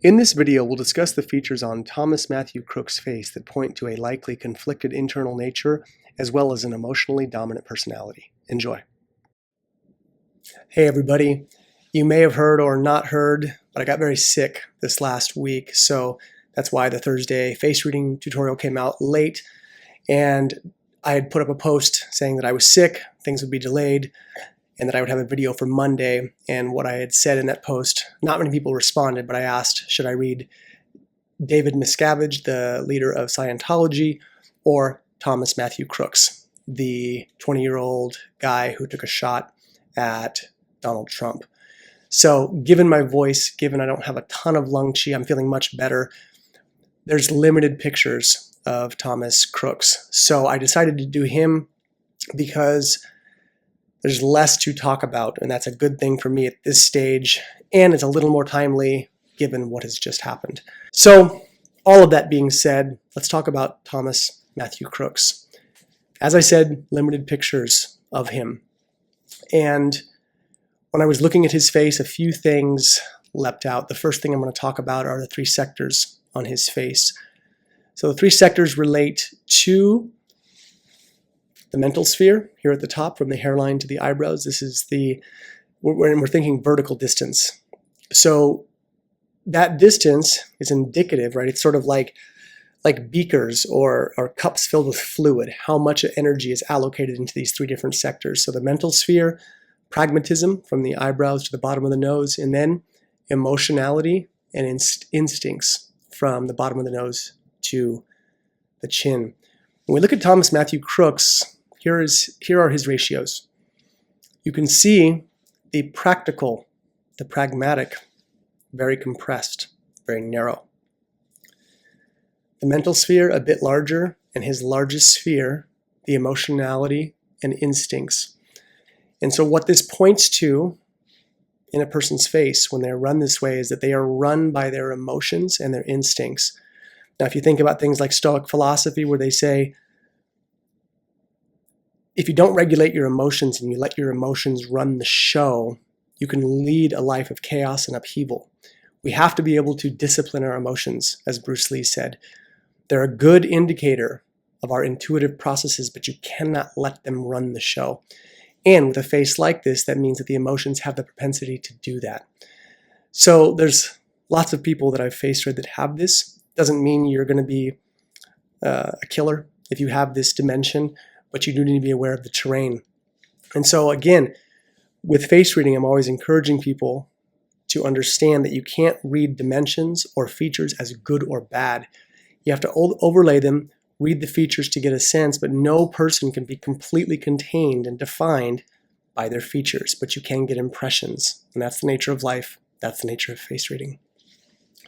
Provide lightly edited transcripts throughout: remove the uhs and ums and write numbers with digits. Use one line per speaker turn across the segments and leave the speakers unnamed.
In this video, we'll discuss the features on Thomas Matthew Crook's face that point to a likely conflicted internal nature, as well as an emotionally dominant personality. Enjoy. Hey everybody, you may have heard or not heard, but I got very sick this last week, so that's why the Thursday face reading tutorial came out late, and I had put up a post saying that I was sick, things would be delayed, and that I would have a video for Monday. And what I had said in that post, not many people responded, but I asked, should I read David Miscavige, the leader of Scientology, or Thomas Matthew Crook, the 20-year-old guy who took a shot at Donald Trump? So given my voice, given I don't have a ton of lung chi, I'm feeling much better. There's limited pictures of Thomas Crook. So I decided to do him because there's less to talk about, and that's a good thing for me at this stage, and it's a little more timely given what has just happened. So all of that being said, let's talk about Thomas Matthew Crook. As I said, limited pictures of him. And when I was looking at his face, a few things leapt out. The first thing I'm going to talk about are the three sectors on his face. So the three sectors relate to the mental sphere here at the top, from the hairline to the eyebrows. This is we're thinking vertical distance. So that distance is indicative, right? It's sort of like beakers or cups filled with fluid, how much energy is allocated into these three different sectors. So the mental sphere, pragmatism from the eyebrows to the bottom of the nose, and then emotionality and instincts from the bottom of the nose to the chin. When we look at Thomas Matthew Crook, here are his ratios. You can see the practical, the pragmatic, very compressed, very narrow. The mental sphere a bit larger, and his largest sphere, the emotionality and instincts. And so what this points to in a person's face when they're run this way is that they are run by their emotions and their instincts. Now, if you think about things like Stoic philosophy, where they say, if you don't regulate your emotions and you let your emotions run the show, you can lead a life of chaos and upheaval. We have to be able to discipline our emotions, as Bruce Lee said. They're a good indicator of our intuitive processes, but you cannot let them run the show. And with a face like this, that means that the emotions have the propensity to do that. So there's lots of people that I've face read that have this. Doesn't mean you're going to be a killer if you have this dimension, but you do need to be aware of the terrain. And so again, with face reading, I'm always encouraging people to understand that you can't read dimensions or features as good or bad. You have to overlay them, read the features to get a sense, but no person can be completely contained and defined by their features, but you can get impressions. And that's the nature of life. That's the nature of face reading.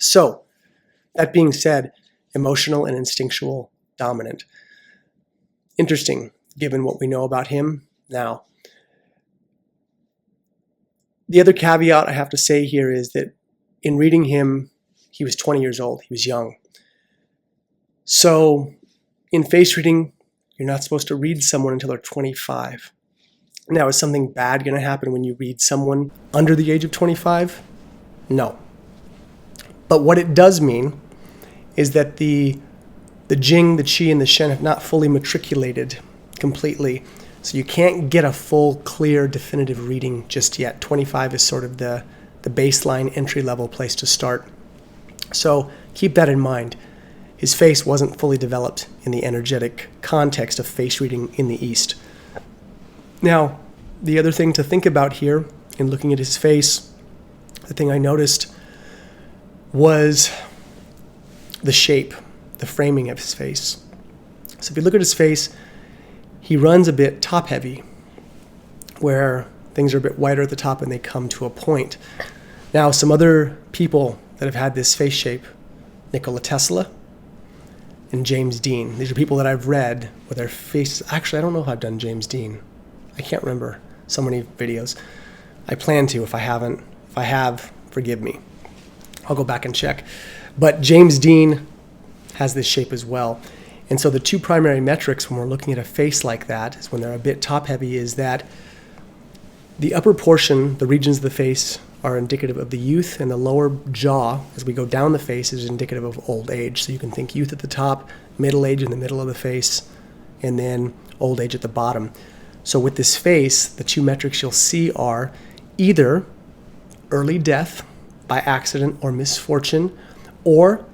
So, that being said, emotional and instinctual dominant. Interesting, given what we know about him now. The other caveat I have to say here is that in reading him, he was 20 years old. He was young. So in face reading, you're not supposed to read someone until they're 25. Now, is something bad going to happen when you read someone under the age of 25? No. But what it does mean is that the Jing, the Qi, and the Shen have not fully matriculated completely. So you can't get a full, clear, definitive reading just yet. 25 is sort of the baseline entry-level place to start. So keep that in mind. His face wasn't fully developed in the energetic context of face reading in the East. Now, the other thing to think about here in looking at his face, the thing I noticed was the shape, the framing of his face. So if you look at his face, he runs a bit top-heavy, where things are a bit wider at the top and they come to a point. Now, some other people that have had this face shape, Nikola Tesla and James Dean. These are people that I've read where their faces, actually, I don't know if I've done James Dean. I can't remember so many videos. I plan to if I haven't. If I have, forgive me. I'll go back and check. But James Dean has this shape as well. And so the two primary metrics when we're looking at a face like that is when they're a bit top heavy is that the upper portion, the regions of the face are indicative of the youth, and the lower jaw, as we go down the face, is indicative of old age. So you can think youth at the top, middle age in the middle of the face, and then old age at the bottom. So with this face, the two metrics you'll see are either early death by accident or misfortune, or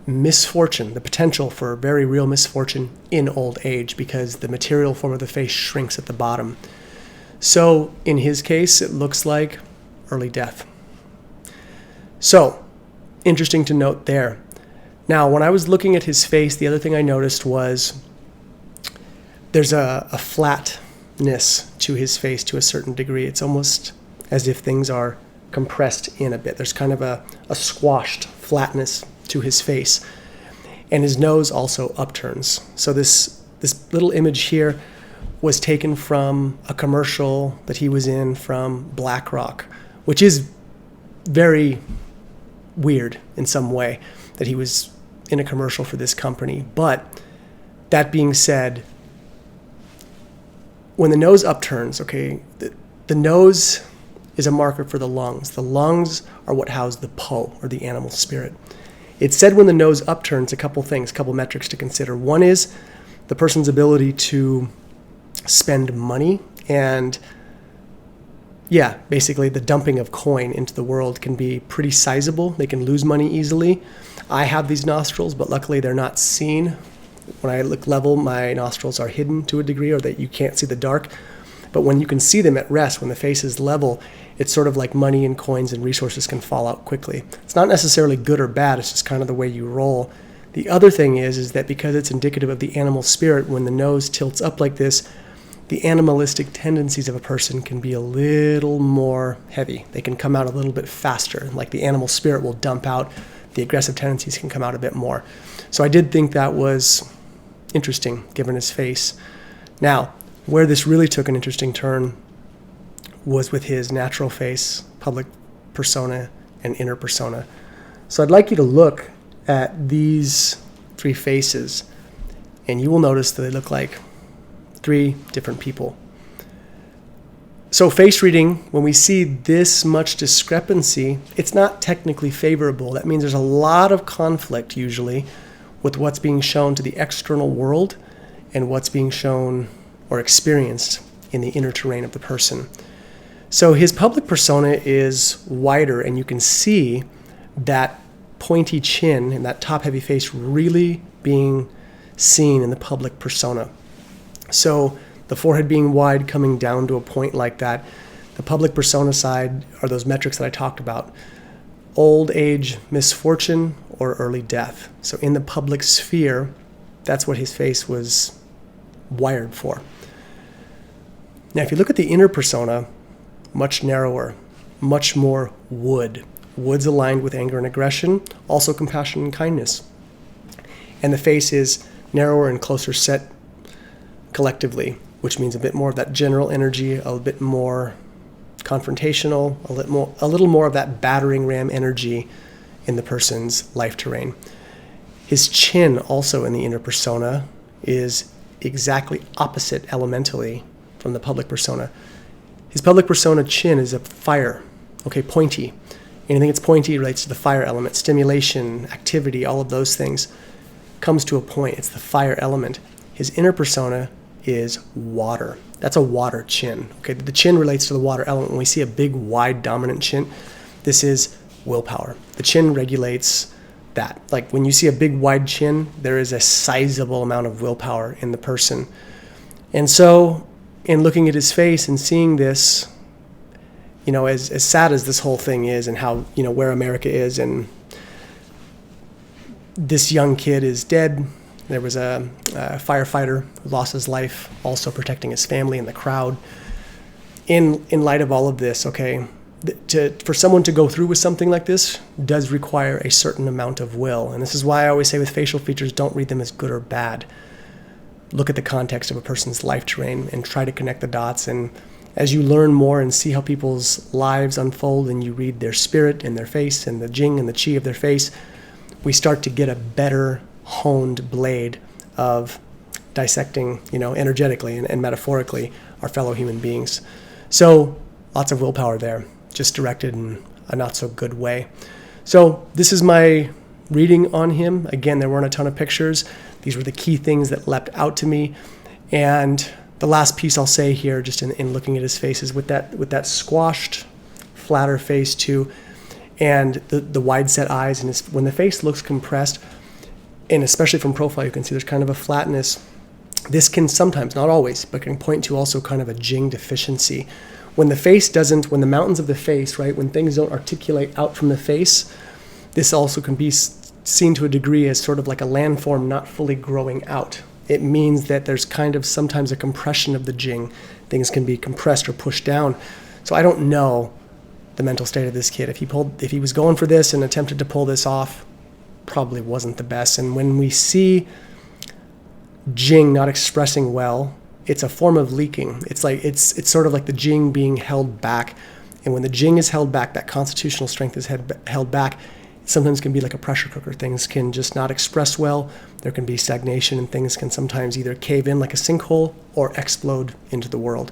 misfortune, the potential for very real misfortune in old age, because the material form of the face shrinks at the bottom. So in his case, it looks like early death. So interesting to note there. Now, when I was looking at his face, the other thing I noticed was there's a flatness to his face to a certain degree. It's almost as if things are compressed in a bit. There's kind of a squashed flatness to his face. And his nose also upturns. So this little image here was taken from a commercial that he was in from BlackRock, which is very weird in some way that he was in a commercial for this company. But that being said, when the nose upturns, okay, the nose is a marker for the lungs. The lungs are what house the Po, or the animal spirit. It said when the nose upturns, a couple things, a couple metrics to consider. One is the person's ability to spend money, and basically the dumping of coin into the world can be pretty sizable. They can lose money easily. I have these nostrils, but luckily they're not seen. When I look level, my nostrils are hidden to a degree, or that you can't see the dark. But when you can see them at rest, when the face is level, it's sort of like money and coins and resources can fall out quickly. It's not necessarily good or bad, it's just kind of the way you roll. The other thing is that because it's indicative of the animal spirit, when the nose tilts up like this, the animalistic tendencies of a person can be a little more heavy. They can come out a little bit faster. Like the animal spirit will dump out, the aggressive tendencies can come out a bit more. So I did think that was interesting, given his face. Now, where this really took an interesting turn was with his natural face, public persona, and inner persona. So I'd like you to look at these three faces, and you will notice that they look like three different people. So face reading, when we see this much discrepancy, it's not technically favorable. That means there's a lot of conflict usually with what's being shown to the external world and what's being shown or experienced in the inner terrain of the person. So his public persona is wider, and you can see that pointy chin and that top-heavy face really being seen in the public persona. So the forehead being wide, coming down to a point like that. The public persona side are those metrics that I talked about. Old age, misfortune, or early death. So in the public sphere, that's what his face was wired for. Now, if you look at the inner persona, much narrower, much more wood. Wood's aligned with anger and aggression, also compassion and kindness. And the face is narrower and closer set collectively, which means a bit more of that general energy, a bit more confrontational, a little more of that battering ram energy in the person's life terrain. His chin, also in the inner persona, is exactly opposite elementally from the public persona. His public persona chin is a fire, pointy. Anything that's pointy relates to the fire element. Stimulation, activity, all of those things comes to a point. It's the fire element. His inner persona is water. That's a water chin. The chin relates to the water element. When we see a big, wide, dominant chin, this is willpower. The chin regulates that. Like when you see a big, wide chin, there is a sizable amount of willpower in the person. And so, in looking at his face and seeing this, as sad as this whole thing is, and how, where America is, and this young kid is dead. There was a firefighter who lost his life, also protecting his family in the crowd. In light of all of this, for someone to go through with something like this does require a certain amount of will. And this is why I always say with facial features, don't read them as good or bad. Look at the context of a person's life terrain and try to connect the dots. And as you learn more and see how people's lives unfold, and you read their spirit and their face and the jing and the chi of their face, we start to get a better honed blade of dissecting, energetically and metaphorically our fellow human beings. So lots of willpower there, just directed in a not so good way. So this is my reading on him. Again, there weren't a ton of pictures. These were the key things that leapt out to me. And the last piece I'll say here, just in looking at his face, is with that squashed, flatter face too, and the wide set eyes, and when the face looks compressed, and especially from profile, you can see there's kind of a flatness. This can sometimes, not always, but can point to also kind of a Jing deficiency. When the mountains of the face, right, when things don't articulate out from the face, this also can be seen to a degree as sort of like a landform not fully growing out. It means that there's kind of sometimes a compression of the Jing. Things can be compressed or pushed down. So I don't know the mental state of this kid. If he was going for this and attempted to pull this off, probably wasn't the best. And when we see Jing not expressing well, it's a form of leaking. It's sort of like the Jing being held back. And when the Jing is held back, that constitutional strength is held back, it sometimes can be like a pressure cooker. Things can just not express well. There can be stagnation, and things can sometimes either cave in like a sinkhole or explode into the world.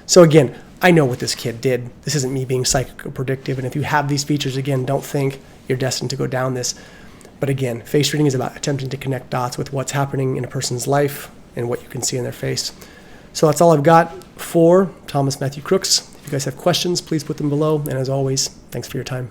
So again, I know what this kid did. This isn't me being psychic or predictive. And if you have these features, again, don't think you're destined to go down this. But again, face reading is about attempting to connect dots with what's happening in a person's life and what you can see in their face. So that's all I've got for Thomas Matthew Crooks. If you guys have questions, please put them below. And as always, thanks for your time.